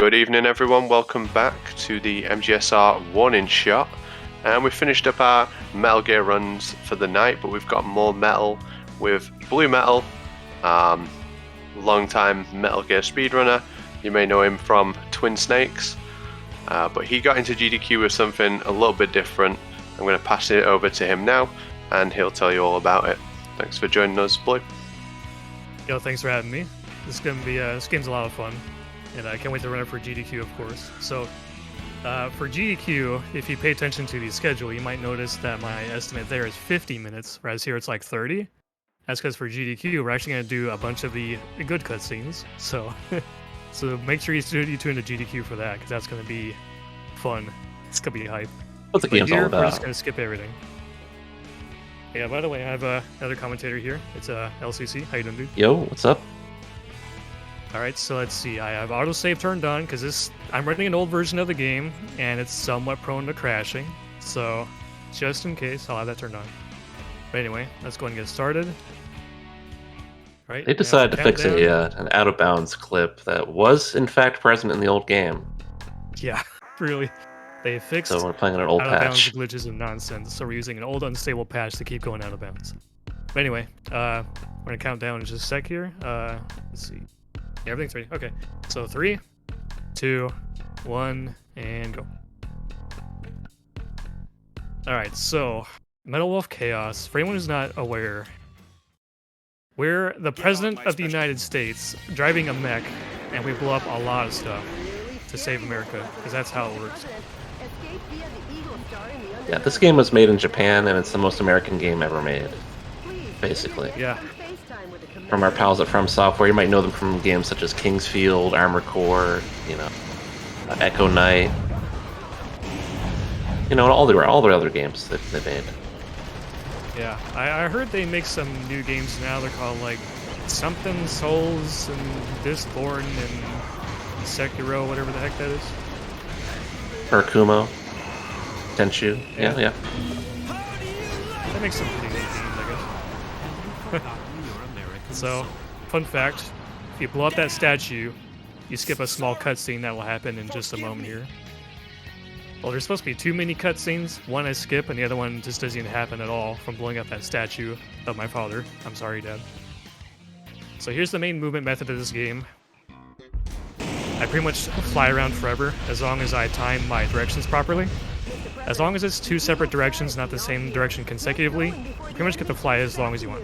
Good evening everyone, welcome back to the MGSR Warning Shot. And we finished up our Metal Gear runs for the night, but we've got more metal with BlueMetal, long-time Metal Gear speedrunner. You may know him from Twin Snakes, but he got into GDQ with something a little bit different. I'm going to pass it over to him now, and he'll tell you all about it. Thanks for joining us, Blue. Yo, thanks for having me. This is gonna be this game's a lot of fun, and I can't wait to run it for GDQ, of course. So, for GDQ, if you pay attention to the schedule, you might notice that my estimate there is 50 minutes, whereas here it's like 30. That's because for GDQ, we're actually gonna do a bunch of the good cutscenes. So, so make sure you tune into GDQ for that, because that's gonna be fun. It's gonna be hype. What's the game's all about? We're just gonna skip everything. Yeah, by the way, I have another commentator here. It's LCC. How you doing, dude? Yo, what's up? Alright, so let's see. I have autosave turned on because I'm running an old version of the game and it's somewhat prone to crashing. So, just in case, I'll have that turned on. But anyway, let's go ahead and get started. Right, They decided to fix an out-of-bounds clip that was, in fact, present in the old game. Yeah, really. They fixed So we're playing on an old out-of-bounds patch. glitches and nonsense, so we're using an old unstable patch to keep going out of bounds. But anyway, we're gonna count down in just a sec here. Let's see. Yeah, everything's ready. Okay, so 3, 2, 1, and go. Alright, so Metal Wolf Chaos. For anyone who's not aware, we're the President of the United States driving a mech, and we blow up a lot of stuff to save America, because that's how it works. Yeah, this game was made in Japan, and it's the most American game ever made, basically. Yeah. From our pals at From Software, you might know them from games such as Kingsfield, Armored Core, Echo Knight. You know, all the other games that they made. Yeah, I heard they make some new games now. They're called like something Souls and Distborn and Sekiro, whatever the heck that is. Kurkumo, Tenchu, yeah. That makes some pretty neat games, I guess. So, fun fact, if you blow up that statue, you skip a small cutscene that will happen in just a moment here. Well, there's supposed to be 2 mini cutscenes. One I skip, and the other one just doesn't even happen at all from blowing up that statue of my father. I'm sorry, Dad. So here's the main movement method of this game. I pretty much fly around forever, as long as I time my directions properly. As long as it's 2 separate directions, not the same direction consecutively, you pretty much get to fly as long as you want.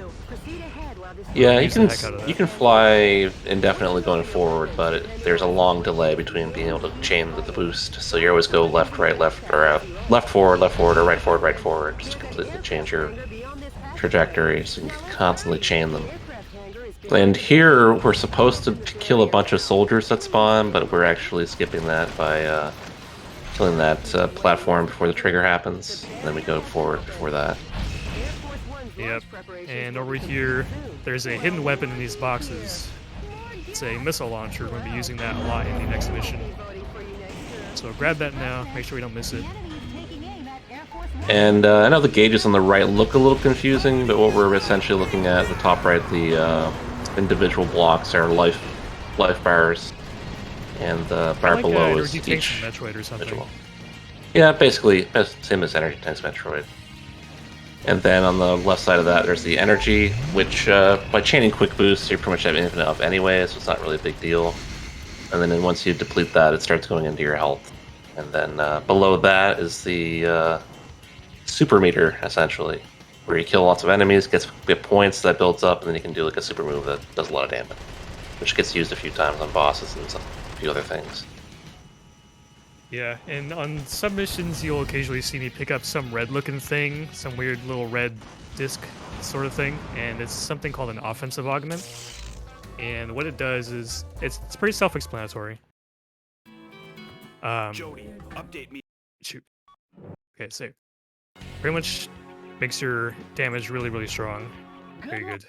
Yeah, you can fly indefinitely going forward, but there's a long delay between being able to chain the boost. So you always go left, right, left, or left, forward, or right, forward, just to completely change your trajectory, so you can constantly chain them. And here, we're supposed to kill a bunch of soldiers that spawn, but we're actually skipping that by killing that platform before the trigger happens, and then we go forward before that. Yep, and over here, there's a hidden weapon in these boxes. It's a missile launcher. We're going to be using that a lot in the next mission. So grab that now, make sure we don't miss it. And I know the gauges on the right look a little confusing, but what we're essentially looking at the top right, the individual blocks are life bars, and the bar below is each Metroid or something. individual. Yeah, basically, same as Energy Tanks Metroid. And then on the left side of that, there's the energy, which by chaining quick boosts, you pretty much have infinite of anyway, so it's not really a big deal. And then once you deplete that, it starts going into your health. And then below that is the super meter, essentially, where you kill lots of enemies, get points, that builds up, and then you can do like a super move that does a lot of damage, which gets used a few times on bosses and a few other things. Yeah, and on some missions, you'll occasionally see me pick up some red-looking thing, some weird little red disc sort of thing, and it's something called an offensive augment. And what it does is, it's pretty self-explanatory. Jody, update me. Shoot. Okay, save. Pretty much makes your damage really, really strong. Very good.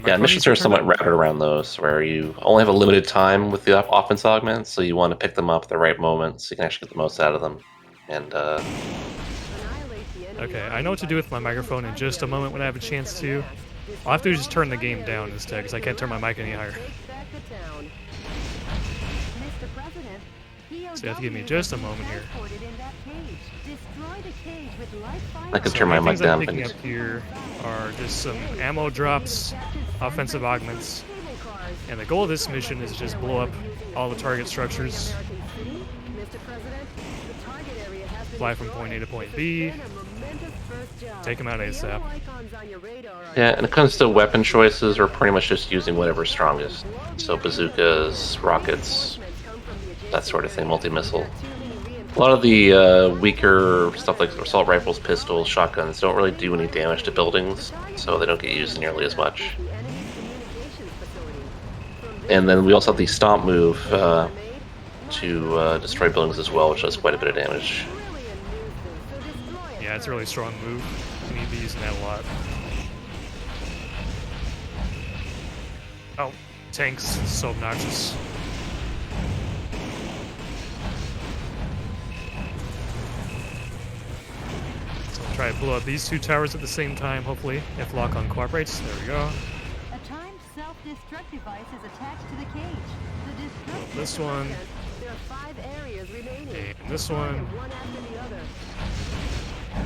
Yeah, missions are somewhat routed around those, where you only have a limited time with the offense augments, so you want to pick them up at the right moment so you can actually get the most out of them. And okay, I know what to do with my microphone in just a moment when I have a chance to. I'll have to just turn the game down instead, because I can't turn my mic any higher. So you have to give me just a moment here. I can turn my mic Things I'm down. picking up here are just some ammo drops, offensive augments, and the goal of this mission is to just blow up all the target structures, fly from point A to point B, take them out ASAP. Yeah, and it comes to weapon choices, we're pretty much just using whatever's strongest. So bazookas, rockets, that sort of thing, multi-missile. A lot of the weaker stuff like assault rifles, pistols, shotguns don't really do any damage to buildings, so they don't get used nearly as much. And then we also have the stomp move to destroy buildings as well, which does quite a bit of damage. Yeah, it's a really strong move. You need to be using that a lot. Oh, tanks, so obnoxious. So I'll try to blow up these two towers at the same time, hopefully, if lock-on cooperates. There we go. A timed self-destruct device is attached to the cage. The destruct This one. There are 5 areas remaining. And this one. One after the other. I'm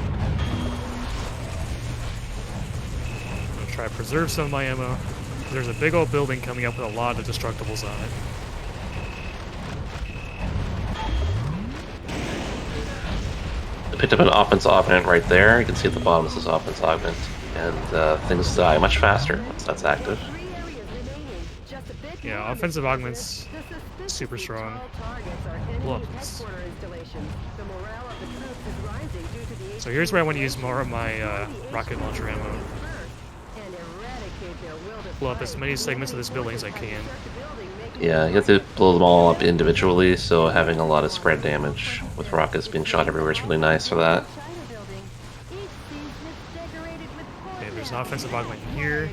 gonna try to preserve some of my ammo. There's a big old building coming up with a lot of destructibles on it. I picked up an offense augment right there. You can see at the bottom this is offense augment. And things die much faster once that's active. 3 areas remaining. Just a bit Yeah, more offensive destruction. augments, The suspicious super strong. tall targets are enemy Blow up this. headquarter installations. The morale of the troops is rising due to the So here's where I want to use more of my rocket launcher ammo. and eradicate their will to Blow up as many segments of this building as I can. Yeah, you have to blow them all up individually, so having a lot of spread damage with rockets being shot everywhere is really nice for that. Okay, there's an offensive augment here.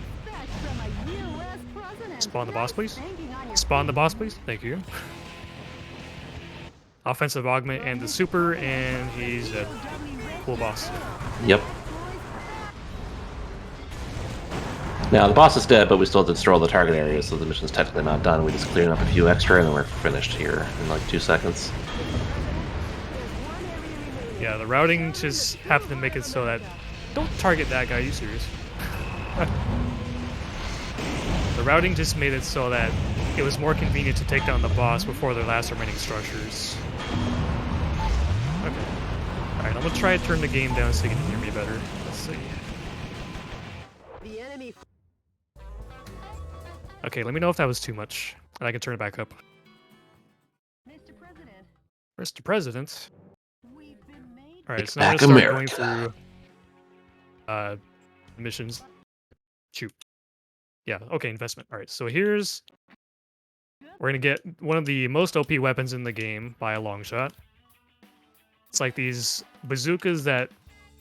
Spawn the boss, please. Spawn the boss, please. Thank you. Offensive augment and the super, and he's a cool boss. Yep. Now, the boss is dead, but we still have to destroy all the target areas, so the mission's technically not done. We just cleared up a few extra, and then we're finished here in like 2 seconds. Yeah, the routing just happened to make it so that... Don't target that guy, are you serious? The routing just made it so that it was more convenient to take down the boss before the last remaining structures. Okay. Alright, I'm gonna try to turn the game down so you can hear me better. Let's see. The enemy. Okay, let me know if that was too much, and I can turn it back up. Mr. President, Mr. President. we've been made. Alright, so Take now I'm back gonna start going America. through missions. Shoot. Yeah, okay, investment. Alright, so here's... We're gonna get one of the most OP weapons in the game by a long shot. It's like these bazookas that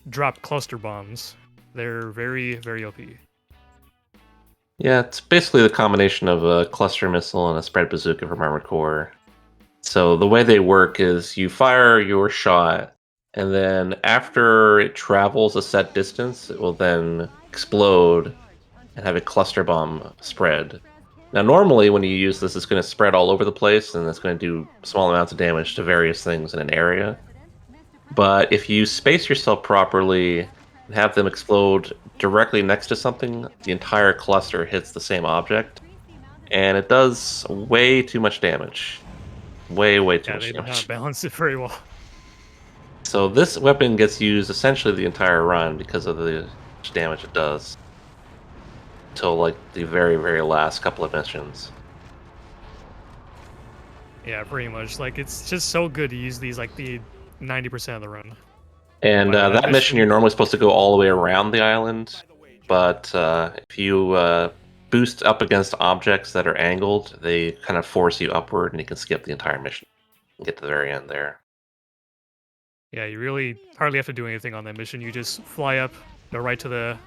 drop cluster bombs. They're very, very OP. Yeah, it's basically the combination of a cluster missile and a spread bazooka from Armored Core. So the way they work is you fire your shot, and then after it travels a set distance, it will then explode and have a cluster bomb spread. Now, normally when you use this, it's going to spread all over the place, and it's going to do small amounts of damage to various things in an area. But if you space yourself properly and have them explode directly next to something, the entire cluster hits the same object, and it does way too much damage. Way too Yeah, much they did not damage. balance it very well. So this weapon gets used essentially the entire run because of the damage it does. Till like the very last couple of missions. Yeah, pretty much. Like, it's just so good to use these, like, the 90% of the run. And Wow, that that mission you're normally supposed to go all the way around the island, but if you boost up against objects that are angled, they kind of force you upward, and you can skip the entire mission and get to the very end there. Yeah, you really hardly have to do anything on that mission. You just fly up, go right to the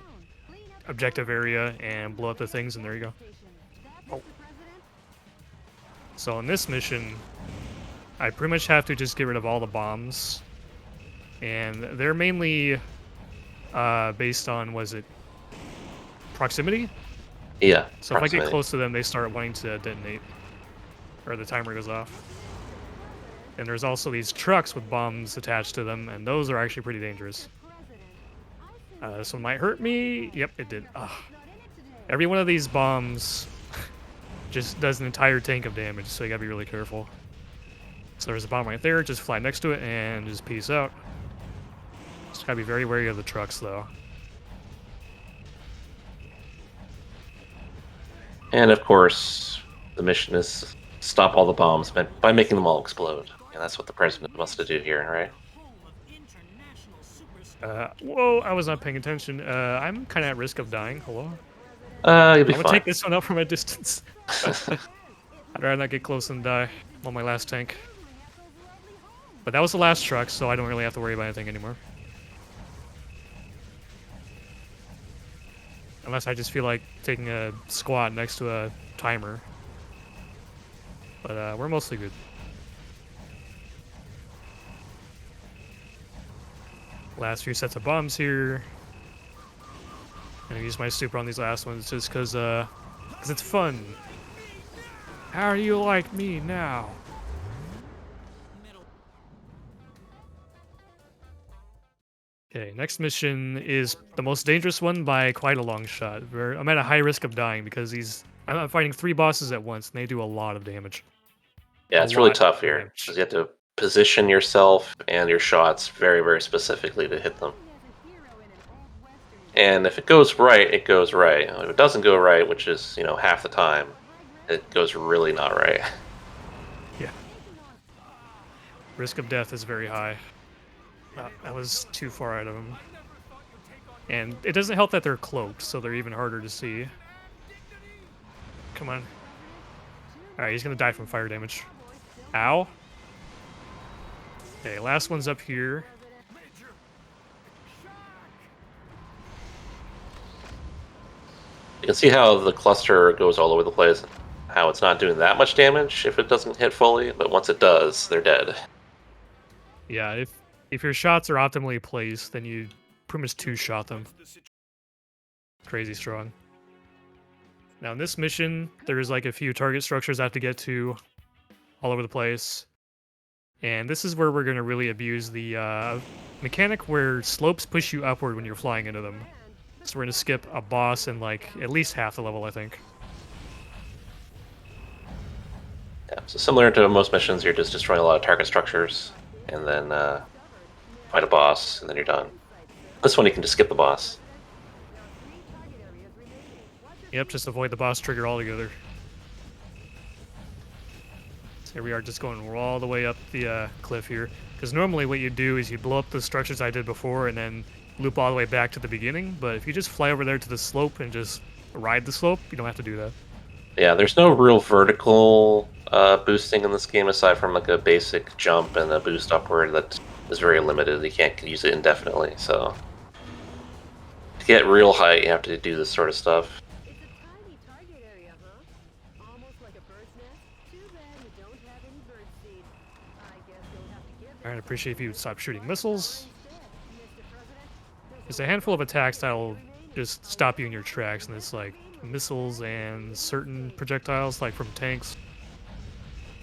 objective area, and blow up the things, and there you go. Oh. So in this mission, I pretty much have to just get rid of all the bombs. And they're mainly based on, was it proximity? Yeah. So if I get proximity. close to them, they start wanting to detonate. or the timer goes off. And there's also these trucks with bombs attached to them, and those are actually pretty dangerous. This one might hurt me. Yep, it did. Ugh. Every one of these bombs just does an entire tank of damage, so you gotta be really careful. So there's a bomb right there, just fly next to it and just peace out. Just gotta be very wary of the trucks, though. And of course, the mission is stop all the bombs by making them all explode. And that's what the president wants to do here, right? Whoa, I was not paying attention. I'm kind of at risk of dying. Hello? You'll be I'm gonna fine. take this one out from a distance. I'd rather not get close and die. I'm on my last tank. But that was the last truck, so I don't really have to worry about anything anymore. Unless I just feel like taking a squat next to a timer. But we're mostly good. Last few sets of bombs here. And I use my super on these last ones just because it's fun. How do you like me now? Okay, next mission is the most dangerous one by quite a long shot. I'm at a high risk of dying because I'm fighting 3 bosses at once, and they do a lot of damage. Yeah, A it's really lot tough of here damage. because you have to position yourself and your shots very, very specifically to hit them. And if it goes right, it goes right. If it doesn't go right, which is, half the time, it goes really not right. Yeah. Risk of death is very high. That was too far out of him. And it doesn't help that they're cloaked, so they're even harder to see. Come on. Alright, he's gonna die from fire damage. Ow. Okay, last one's up here. You can see how the cluster goes all over the place, how it's not doing that much damage if it doesn't hit fully, but once it does, they're dead. Yeah, if your shots are optimally placed, then you pretty much two-shot them. Crazy strong. Now in this mission, there's like a few target structures I have to get to all over the place. And this is where we're going to really abuse the mechanic where slopes push you upward when you're flying into them. So we're going to skip a boss in like at least half the level, I think. Yeah, so similar to most missions, you're just destroying a lot of target structures, and then fight a boss, and then you're done. This one you can just skip the boss. Yep, just avoid the boss trigger altogether. So here we are just going all the way up the cliff here. Because normally what you do is you blow up the structures I did before and then loop all the way back to the beginning. But if you just fly over there to the slope and just ride the slope, you don't have to do that. Yeah, there's no real vertical boosting in this game aside from like a basic jump and a boost upward that is very limited. You can't use it indefinitely, so to get real height, you have to do this sort of stuff. Alright, I appreciate if you would stop shooting missiles. There's a handful of attacks that'll just stop you in your tracks, and it's like missiles and certain projectiles, like from tanks.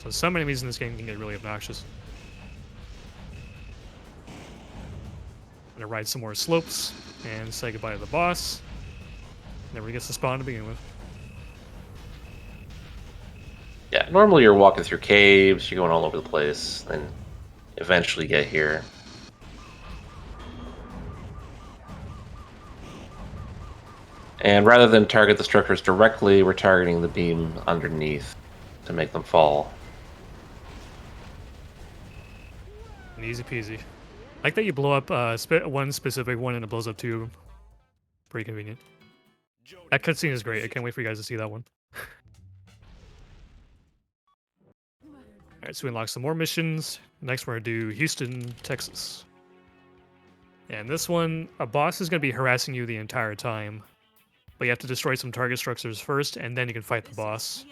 So some enemies in this game can get really obnoxious. I'm gonna ride some more slopes and say goodbye to the boss. Never gets to spawn to begin with. Yeah, normally you're walking through caves, you're going all over the place, and eventually get here. And rather than target the structures directly, we're targeting the beam underneath to make them fall. And easy peasy. I like that you blow up one specific one and it blows up 2 of them. Pretty convenient. That cutscene is great. I can't wait for you guys to see that one. Alright, so we unlock some more missions. Next, we're going to do Houston, Texas. And this one, a boss is going to be harassing you the entire time. But you have to destroy some target structures first, and then you can fight the boss.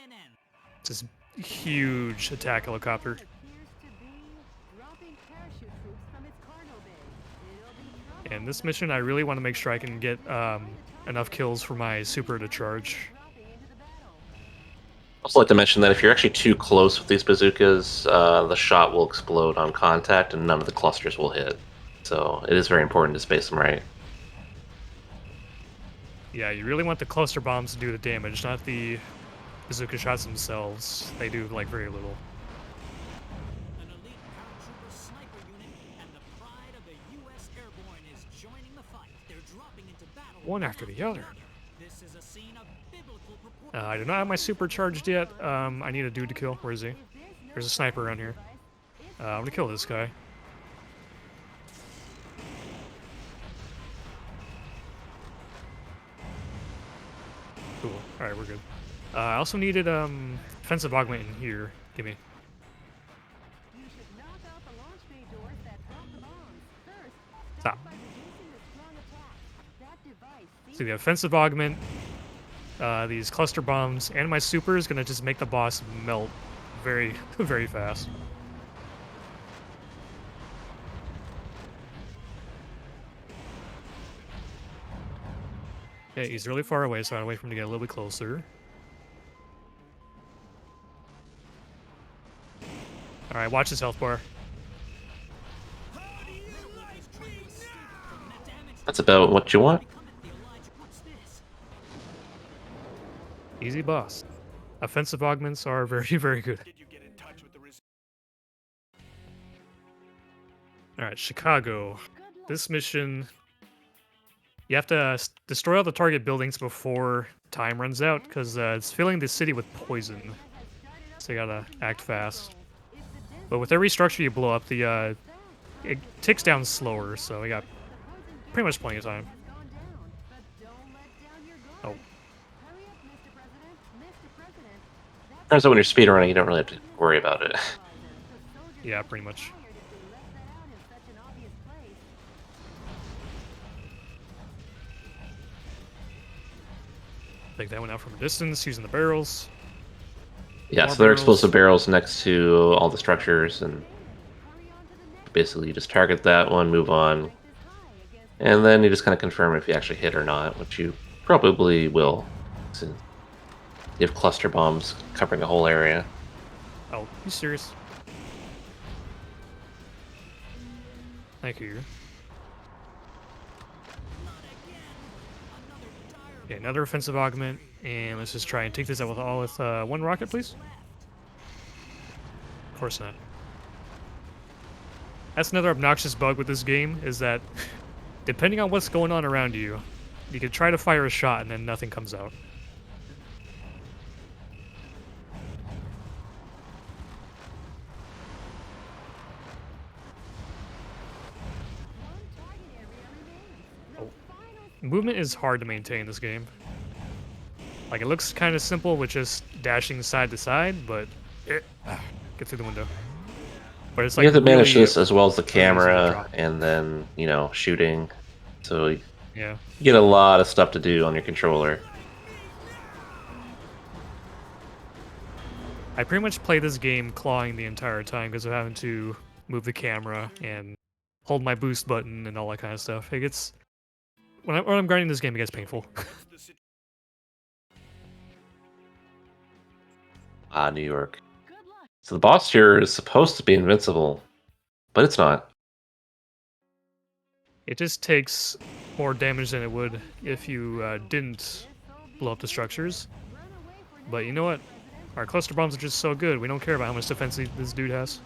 It's this huge attack helicopter. And this mission, I really want to make sure I can get enough kills for my super to charge. Also like to mention that if you're actually too close with these bazookas, the shot will explode on contact and none of the clusters will hit. So it is very important to space them right. Yeah, you really want the cluster bombs to do the damage, not the bazooka shots themselves. They do, like, very little. An elite paratrooper sniper unit and the pride of the U.S. Airborne is joining the fight. They're dropping into battle One after the other. This is a scene of biblical proportions. I do not have my supercharged yet. I need a dude to kill. Where is he? There's a sniper around here. I'm gonna kill this guy. Cool. Alright, we're good. I also needed defensive augment in here. Give me. You should knock out the launch bay doors that drop the bombs. First, Stop. by reducing the strong attack. That device See, the offensive augment, these cluster bombs, and my super is gonna just make the boss melt very, very fast. Okay, he's really far away, so I gotta wait for him to get a little bit closer. Alright, watch his health bar. That's about what you want. Easy boss. Offensive augments are very, very good. Alright, Chicago. This mission, you have to destroy all the target buildings before time runs out, because it's filling the city with poison. So you gotta act fast. But with every structure you blow up, the it ticks down slower, so we got pretty much plenty of time. Oh. Turns out when you're speedrunning, you don't really have to worry about it. Yeah, pretty much. Take that one out from a distance using the barrels. Yeah, More so there are barrels. explosive barrels next to all the structures, and basically you just target that one, move on, and then you just kind of confirm if you actually hit or not, which you probably will, since you have cluster bombs covering the whole area. Oh, you serious? Thank you. Okay, another offensive augment, and let's just try and take this out with one rocket, please. Of course not. That's another obnoxious bug with this game, is that depending on what's going on around you, you can try to fire a shot and then nothing comes out. Oh. Movement is hard to maintain in this game. Like, it looks kind of simple with just dashing side to side, but get through the window. But it's like You have to manage really, this as well as the really easy to camera, drop. and then, you know, shooting. So you Yeah. get a lot of stuff to do on your controller. I pretty much play this game clawing the entire time because of having to move the camera and hold my boost button and all that kind of stuff. It gets when I'm grinding this game, it gets painful. Ah, New York. So the boss here is supposed to be invincible, but it's not. It just takes more damage than it would if you didn't blow up the structures. But you know what? Our cluster bombs are just so good. We don't care about how much defense this dude has.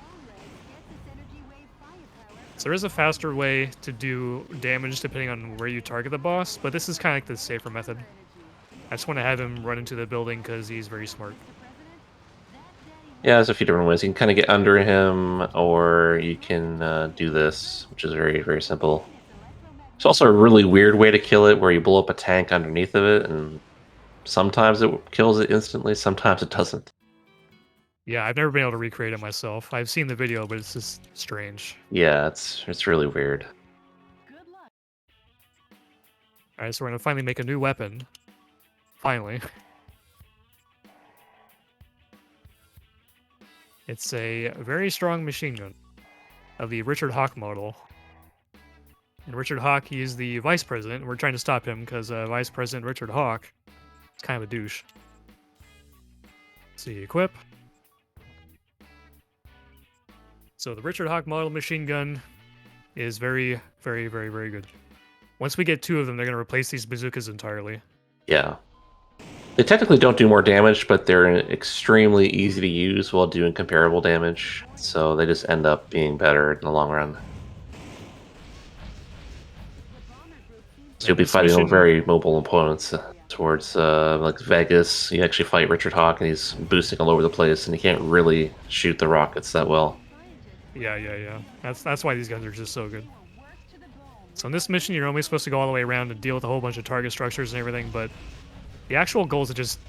So there is a faster way to do damage depending on where you target the boss, but this is kind of like the safer method. I just want to have him run into the building because he's very smart. Yeah, there's a few different ways. You can kind of get under him, or you can do this, which is very, very simple. There's also a really weird way to kill it where you blow up a tank underneath of it, and sometimes it kills it instantly, sometimes it doesn't. Yeah, I've never been able to recreate it myself. I've seen the video, but it's just strange. Yeah, it's really weird. Alright, so we're gonna finally make a new weapon. Finally. It's a very strong machine gun of the Richard Hawk model. And Richard Hawk, he is the vice president, and we're trying to stop him because Vice President Richard Hawk is kind of a douche. see, equip. So the Richard Hawk model machine gun is very, very, very, very good. Once we get 2 of them, they're going to replace these bazookas entirely. Yeah. They technically don't do more damage, but they're extremely easy to use while doing comparable damage, so they just end up being better in the long run. So you'll be This fighting mission- very mobile opponents towards like Vegas. You actually fight Richard Hawk, and he's boosting all over the place, and he can't really shoot the rockets that well. Yeah. That's why these guns are just so good. So in this mission, you're only supposed to go all the way around and deal with a whole bunch of target structures and everything, but the actual goal is to just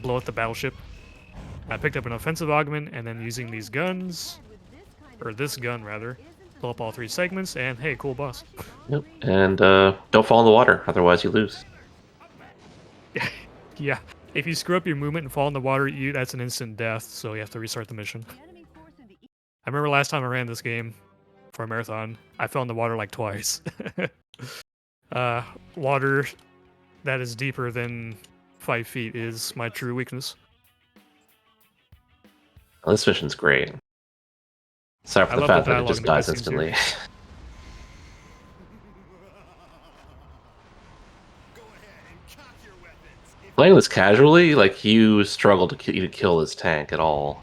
blow up the battleship. I picked up an offensive augment, and then using these guns, or this gun rather, blow up all 3 segments, and hey, cool boss. Yep. And don't fall in the water, otherwise you lose. Yeah, if you screw up your movement and fall in the water, that's an instant death, so you have to restart the mission. I remember last time I ran this game for a marathon, I fell in the water like twice. Water that is deeper than 5 feet is my true weakness. Well, this mission's great. Sorry for I the love the fact that it dialogue just in the dies cutscenes here. instantly. Playing this casually, like, you struggle to even kill this tank at all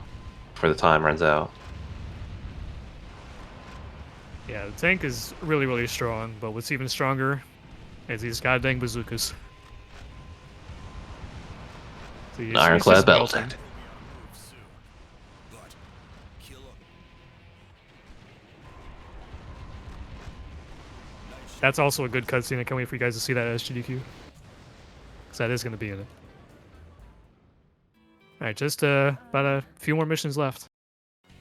before the time runs out. Yeah, the tank is really, really strong, but what's even stronger is these goddamn bazookas. So An ironclad battle tank. That's also a good cutscene. I can't wait for you guys to see that SGDQ. Because that is going to be in it. Alright, just about a few more missions left.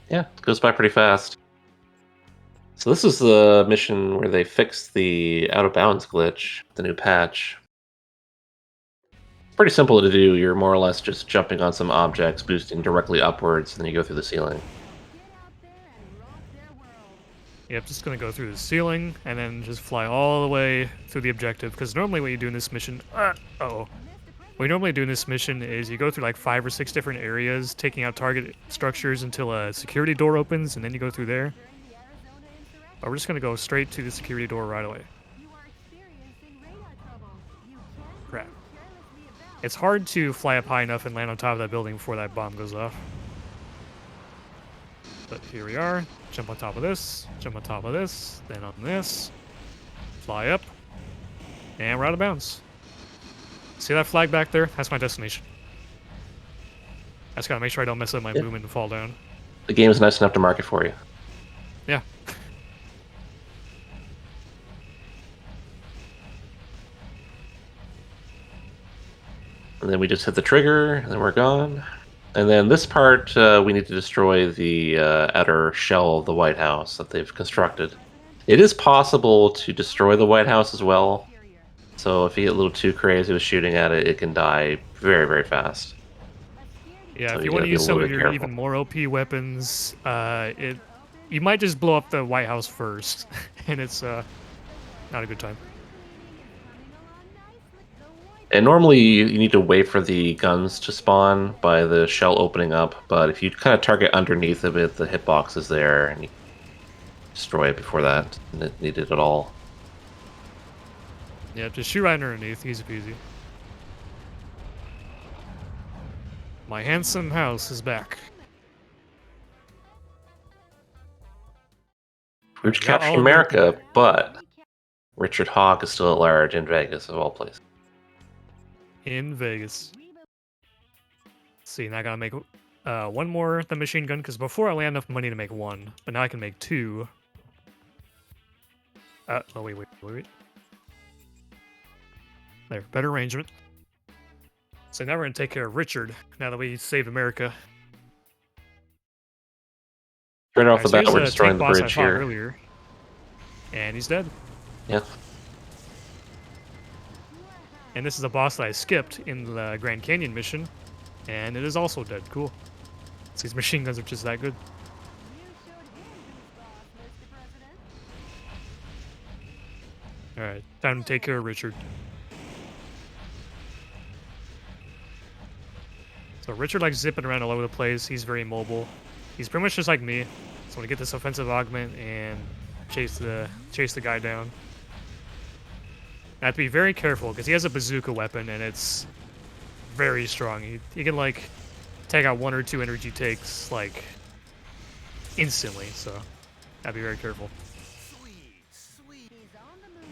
Yeah, it goes by pretty fast. So this is the mission where they fixed the out of bounds glitch, the new patch. It's pretty simple to do. You're more or less just jumping on some objects, boosting directly upwards, and then you go through the ceiling. Yep, just going to go through the ceiling and then just fly all the way through the objective. Because normally what you do in this mission... uh-oh. What you normally do in this mission is you go through like 5 or 6 different areas, taking out target structures until a security door opens, and then you go through there. But we're just going to go straight to the security door right away. Crap. It's hard to fly up high enough and land on top of that building before that bomb goes off. But here we are. Jump on top of this, jump on top of this, then on this, fly up, and we're out of bounds. See that flag back there? That's my destination. I just gotta make sure I don't mess up my movement and fall down. The game's nice enough to mark it for you. Yeah. And then we just hit the trigger, and then we're gone. And then this part, we need to destroy the outer shell of the White House that they've constructed. It is possible to destroy the White House as well. So if you get a little too crazy with shooting at it, it can die very, very fast. Yeah, So if you you want gotta to be use a some little of bit your careful. even more OP weapons, you might just blow up the White House first, and it's not a good time. And normally you need to wait for the guns to spawn by the shell opening up, but if you kind of target underneath of it, the hitbox is there, and you destroy it before that needed at all. Yeah, just shoot right underneath, easy peasy. My handsome house is back. We've Alright, got captured all American America, back. but Richard Hawk is still at large in Vegas, of all places. In Vegas. See, now I gotta make one more the machine gun, because before I only had enough money to make one, but now I can make 2. Oh, wait. There, better arrangement. So now we're gonna take care of Richard, now that we saved America. Right off Alright, the so bat, here's we're a destroying tank the boss I bridge fought here. earlier. And he's dead. Yeah. And this is a boss that I skipped in the Grand Canyon mission, and it is also dead. Cool. So these machine guns are just that good. Alright, time to take care of Richard. So Richard likes zipping around all over the place. He's very mobile. He's pretty much just like me. So I'm gonna get this offensive augment and chase the guy down. I have to be very careful because he has a bazooka weapon and it's very strong. He can like take out 1 or 2 energy takes like instantly. So I have to be very careful.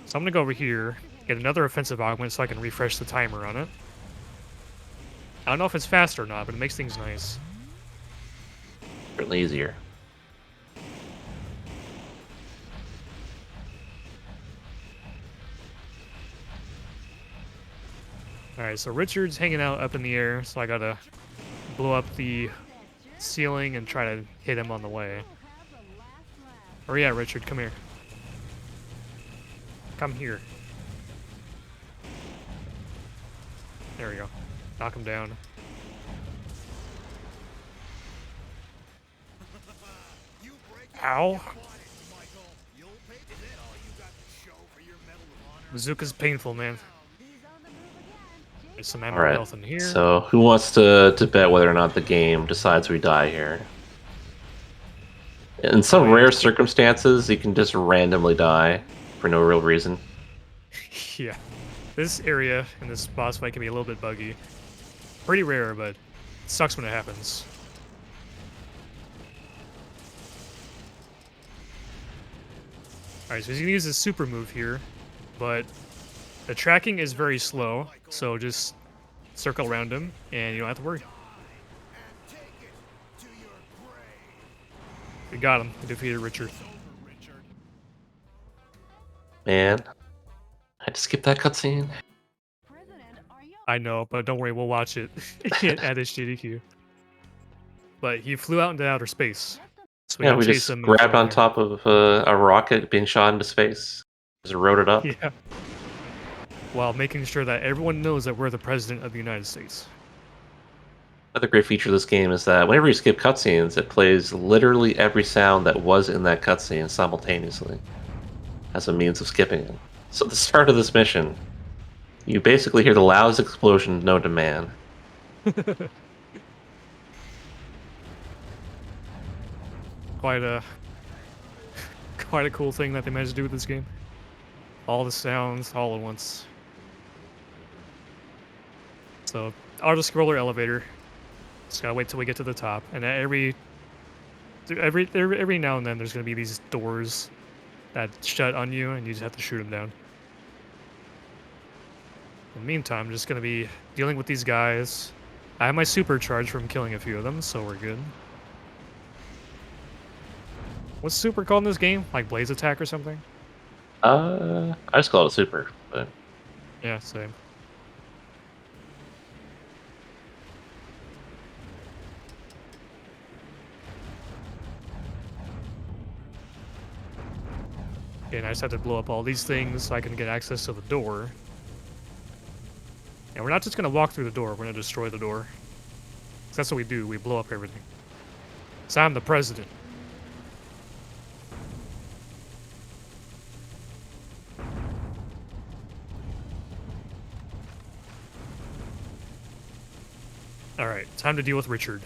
So I'm gonna go over here, get another offensive augment so I can refresh the timer on it. I don't know if it's fast or not, but it makes things nice. Certainly easier. Alright, so Richard's hanging out up in the air, so I gotta blow up the ceiling and try to hit him on the way. Or yeah, Richard, come here. Come here. There we go. Knock him down. Ow. Bazooka's painful, man. There's some ammo Alright, health in here. so who wants to bet whether or not the game decides we die here? In some rare circumstances, you can just randomly die for no real reason. Yeah. This area and this boss fight can be a little bit buggy. Pretty rare, but it sucks when it happens. Alright, so he's gonna use his super move here, but the tracking is very slow, so just circle around him and you don't have to worry. We got him. We defeated Richard. Man, I had to skip that cutscene. I know, but don't worry, we'll watch it at HDDQ. But he flew out into outer space. So we Yeah, gotta we chase just him grabbed on here. top of a rocket being shot into space. Just rode it up. Yeah. While making sure that everyone knows that we're the president of the United States. Another great feature of this game is that whenever you skip cutscenes, it plays literally every sound that was in that cutscene simultaneously as a means of skipping it. So at the start of this mission, you basically hear the loudest explosion known to man. Quite a cool thing that they managed to do with this game. All the sounds all at once. So auto scroller elevator. Just gotta wait till we get to the top, and at every now and then there's gonna be these doors that shut on you, and you just have to shoot them down. In the meantime, I'm just gonna be dealing with these guys. I have my supercharge from killing a few of them, so we're good. What's super called in this game? Like Blaze Attack or something? I just call it a super, but Yeah, same. Okay, and I just have to blow up all these things so I can get access to the door. And we're not just gonna walk through the door, we're gonna destroy the door. 'Cause that's what we do, we blow up everything. So I'm the president. Alright, time to deal with Richard.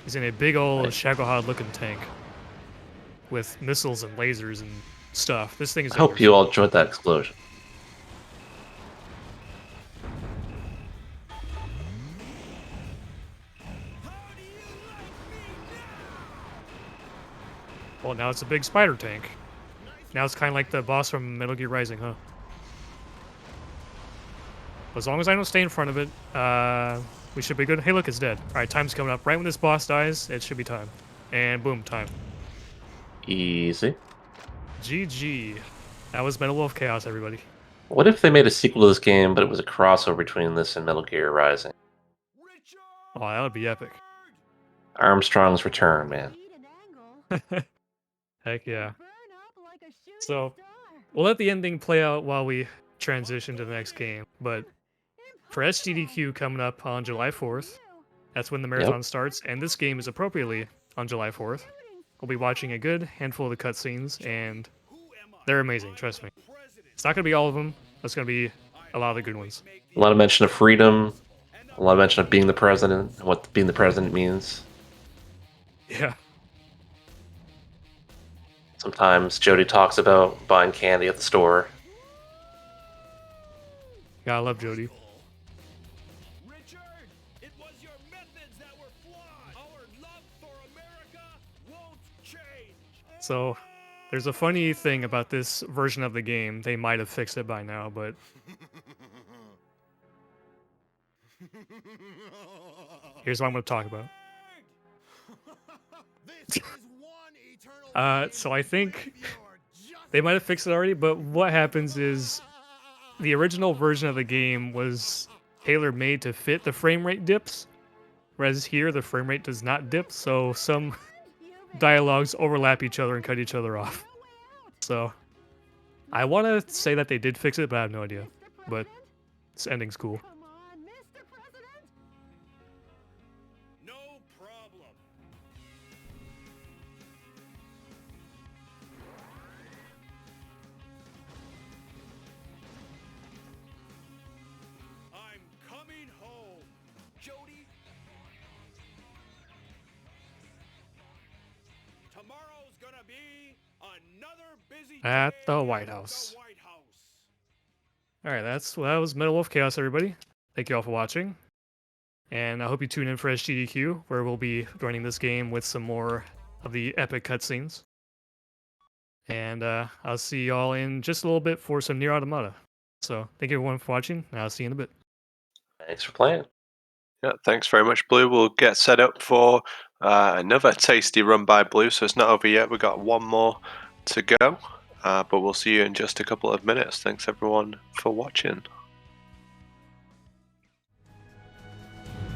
He's in a big old Shagohod looking tank. With missiles and lasers and stuff. This thing is I hope you all enjoyed that explosion. Well, now it's a big spider tank. Now it's kind of like the boss from Metal Gear Rising, huh? As long as I don't stay in front of it, we should be good. Hey, look, it's dead. Alright, time's coming up. Right when this boss dies, it should be time. And boom, time. Easy. GG. That was Metal Wolf Chaos, everybody. What if they made a sequel to this game, but it was a crossover between this and Metal Gear Rising? Oh, that would be epic. Armstrong's Return, man. Heck yeah. So, we'll let the ending play out while we transition to the next game. But for SGDQ coming up on July 4th, that's when the marathon starts, and this game is appropriately on July 4th. We'll be watching a good handful of the cutscenes, and they're amazing, trust me. It's not going to be all of them, it's going to be a lot of the good ones. A lot of mention of freedom, A lot of mention of being the president, and what being the president means. Yeah. Sometimes Jody talks about buying candy at the store. Gotta love Jody. Richard, it was your methods that were flawed. Our love for America won't change. So, there's a funny thing about this version of the game. They might have fixed it by now, but here's what I'm going to talk about. This is one eternal So I think your justice. they might have fixed it already, but what happens is the original version of the game was tailor-made to fit the frame rate dips, whereas here the frame rate does not dip, so some dialogues overlap each other and cut each other off. So I want to say that they did fix it, but I have no idea. But this ending's cool. Come on, Mr. President. No problem. I'm coming home, Jody. Tomorrow's gonna be another busy At day the White House. The White House. All right, that was Metal Wolf Chaos, everybody. Thank you all for watching, and I hope you tune in for SGDQ, where we'll be running this game with some more of the epic cutscenes. And I'll see y'all in just a little bit for some Nier Automata. So thank you everyone for watching, and I'll see you in a bit. Thanks for playing. Yeah, thanks very much, Blue. We'll get set up for another tasty run by Blue, so it's not over yet. We've got one more to go, but we'll see you in just a couple of minutes. Thanks everyone for watching.